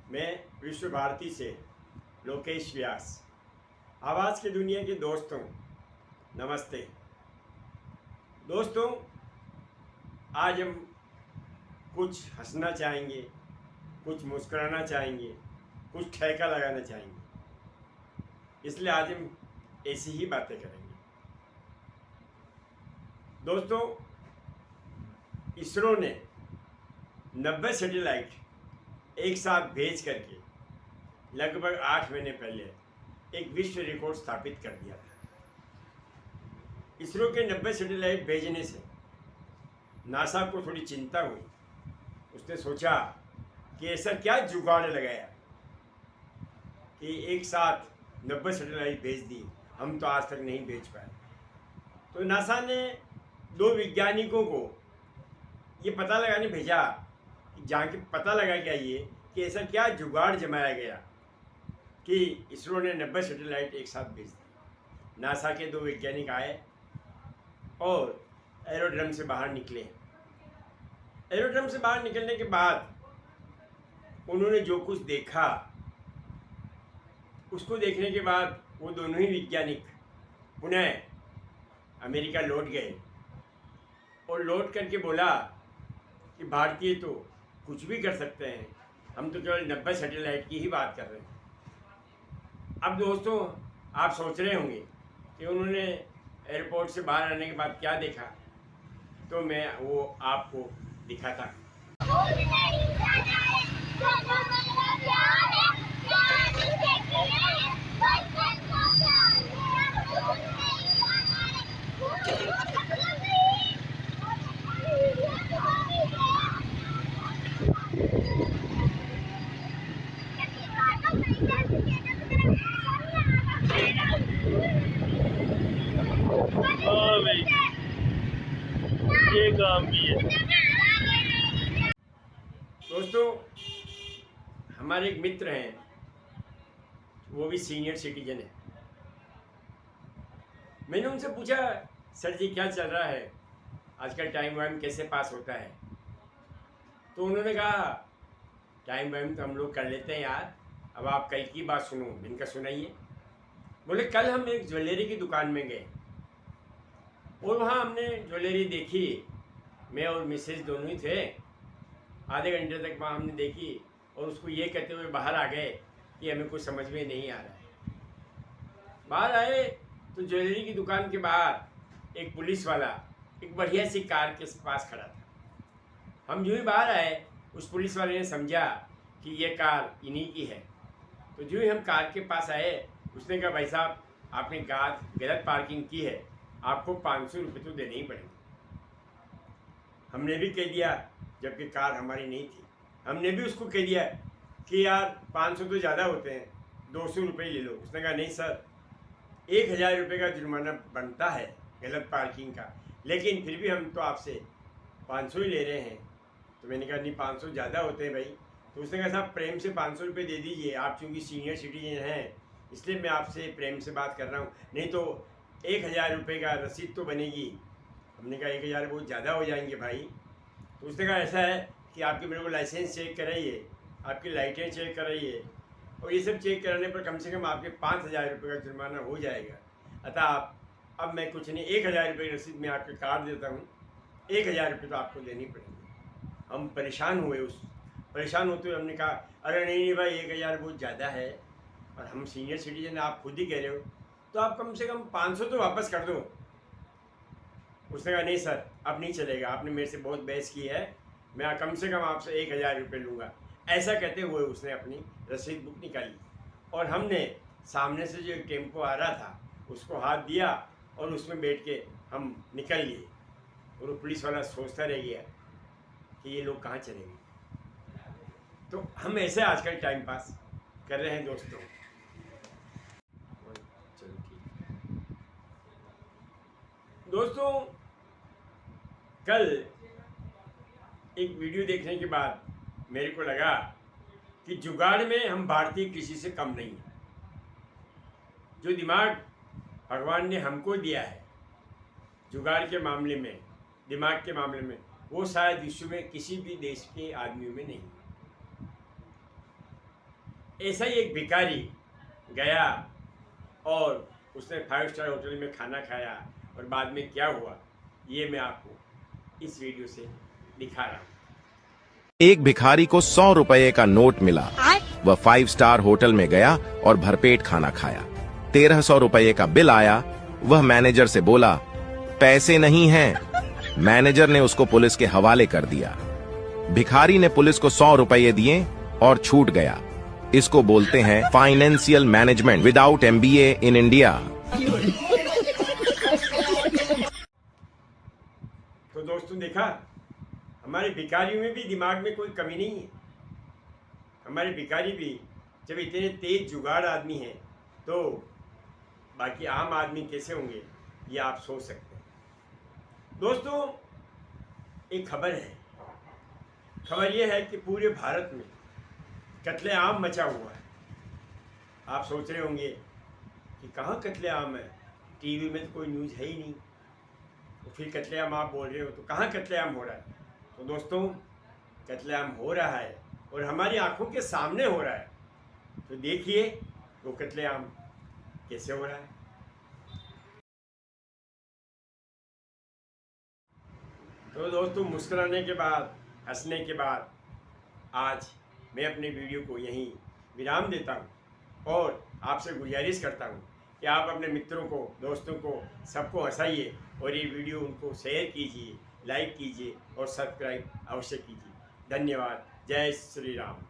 मैं विश्व भारती से लोकेश व्यास। आवाज़ की दुनिया के दोस्तों नमस्ते। दोस्तों, आज हम कुछ हंसना चाहेंगे, कुछ मुस्कुराना चाहेंगे, कुछ ठेका लगाना चाहेंगे, इसलिए आज हम ऐसी ही बातें करेंगे। दोस्तों, इसरो ने 90 सैटेलाइट एक साथ भेज करके लगभग 8 महीने पहले एक विश्व रिकॉर्ड स्थापित कर दिया था। इसरो के 90 सैटेलाइट भेजने से नासा को थोड़ी चिंता हुई। उसने सोचा कि ऐसा क्या जुगाड़ लगाया कि एक साथ 90 सैटेलाइट भेज दी, हम तो आज तक नहीं भेज पाए। तो नासा ने 2 वैज्ञानिकों को ये पता लगाने भेजा, जहाँ की पता लगा क्या ये कि ऐसा क्या जुगाड़ जमाया गया कि इसरो ने 90 सैटेलाइट एक साथ भेज दी। नासा के 2 वैज्ञानिक आए और एरोड्रम से बाहर निकले। एरोड्रम से बाहर निकलने के बाद उन्होंने जो कुछ देखा, उसको देखने के बाद वो दोनों ही वैज्ञानिक पुनः अमेरिका लौट गए और लौट करके बोला कि भारतीय तो कुछ भी कर सकते हैं, हम तो केवल 90 सैटेलाइट की ही बात कर रहे हैं। अब दोस्तों, आप सोच रहे होंगे कि उन्होंने एयरपोर्ट से बाहर आने के बाद क्या देखा, तो मैं वो आपको दिखाता। ये काम भी है। दोस्तों, हमारे एक मित्र हैं, वो भी सीनियर सिटीजन है। मैंने उनसे पूछा, सर जी क्या चल रहा है आजकल, टाइम वाइम कैसे पास होता है? तो उन्होंने कहा, टाइम वाइम तो हम लोग कर लेते हैं यार, अब आप कल की बात सुनो। इनका सुनाइए। बोले, कल हम एक ज्वेलरी की दुकान में गए और वहाँ हमने ज्वेलरी देखी। मैं और मिसेज दोनों ही थे। आधे घंटे तक वहाँ हमने देखी और उसको ये कहते हुए बाहर आ गए कि हमें कुछ समझ में नहीं आ रहा है। बाहर आए तो ज्वेलरी की दुकान के बाहर एक पुलिस वाला एक बढ़िया सी कार के पास खड़ा था। हम जो ही बाहर आए, उस पुलिस वाले ने समझा कि ये कार इन्हीं की है। तो जो ही हम कार के पास आए, उसने कहा, भाई साहब आपने कार गलत पार्किंग की है, आपको 500 रुपये तो देने ही पड़ेंगे। हमने भी कह दिया, जबकि कार हमारी नहीं थी, हमने भी उसको कह दिया कि यार 500 तो ज़्यादा होते हैं, 200 रुपये ले लो। उसने कहा, नहीं सर, 1000 रुपये का जुर्माना बनता है गलत पार्किंग का, लेकिन फिर भी हम तो आपसे 500 ही ले रहे हैं। तो मैंने कहा, नहीं 500 ज़्यादा होते हैं भाई। तो उसने कहा, साहब प्रेम से 500 रुपये दे दीजिए, आप चूँकि सीनियर सिटीजन हैं इसलिए मैं आपसे प्रेम से बात कर रहा हूँ, नहीं तो 1000 रुपये का रसीद तो बनेगी। हमने कहा 1000 बहुत ज़्यादा हो जाएंगे भाई। तो उसने कहा, ऐसा है कि आपके मेरे को लाइसेंस चेक कराइए, आपकी लाइटें चेक कराइए, और ये सब चेक कराने पर कम से कम आपके 5000 रुपये का जुर्माना हो जाएगा। अतः आप अब मैं कुछ नहीं, 1000 रुपये की रसीद मैं आपके काट देता हूँ, 1000 रुपये तो आपको देनी पड़ेंगे। हम परेशान हुए। परेशान होते हुए हमने कहा, अरे नहीं भाई, 1000 बहुत ज़्यादा है और हम सीनियर सिटीजन, आप खुद ही कह रहे हो, तो आप कम से कम 500 तो वापस कर दो। उसने कहा, नहीं सर अब नहीं चलेगा, आपने मेरे से बहुत बहस की है, मैं कम से कम आपसे 1000 रुपये लूँगा। ऐसा कहते हुए उसने अपनी रसीद बुक निकाली और हमने सामने से जो एक टेम्पो आ रहा था उसको हाथ दिया और उसमें बैठ के हम निकल लिए। और वो पुलिस वाला सोचता रह गया कि ये लोग कहाँ चले गए। तो हम ऐसे आजकल टाइम पास कर रहे हैं दोस्तों। चलो ठीक। दोस्तों, कल एक वीडियो देखने के बाद मेरे को लगा कि जुगाड़ में हम भारतीय किसी से कम नहीं हैं। जो दिमाग भगवान ने हमको दिया है जुगाड़ के मामले में, दिमाग के मामले में, वो शायद विश्व में किसी भी देश के आदमियों में नहीं। ऐसा ही एक भिखारी गया और उसने 5 स्टार होटल में खाना खाया और बाद में क्या हुआ ये मैं आपको इस वीडियो से दिखा रहा हूँ। एक भिखारी को 100 रुपए का नोट मिला। वह 5 स्टार होटल में गया और भरपेट खाना खाया। 1300 रुपए का बिल आया। वह मैनेजर से बोला, पैसे नहीं हैं। मैनेजर ने उसको पुलिस के हवाले कर दिया। भिखारी ने पुलिस को 100 रुपए दिए और छूट गया। इसको बोलते हैं financial management without MBA in India. तो दोस्तों देखा, हमारे भिखारियों में भी दिमाग में कोई कमी नहीं है। हमारे भिखारी भी जब इतने तेज जुगाड़ आदमी हैं तो बाकी आम आदमी कैसे होंगे ये आप सोच सकते हैं। दोस्तों एक खबर है, खबर ये है कि पूरे भारत में कत्लेआम मचा हुआ है। आप सोच रहे होंगे कि कहाँ कत्लेआम है, टीवी में तो कोई न्यूज़ है ही नहीं, तो फिर कत्लेआम आप बोल रहे हो, तो कहाँ कत्लेआम हो रहा है? तो दोस्तों कत्लेआम हो रहा है और हमारी आंखों के सामने हो रहा है। तो देखिए वो कत्लेआम कैसे हो रहा है। तो दोस्तों मुस्कुराने के बाद, हंसने के बाद आज मैं अपने वीडियो को यहीं विराम देता हूँ और आपसे गुजारिश करता हूँ कि आप अपने मित्रों को, दोस्तों को, सबको हंसाइए और ये वीडियो उनको शेयर कीजिए, लाइक कीजिए और सब्सक्राइब अवश्य कीजिए। धन्यवाद। जय श्री राम।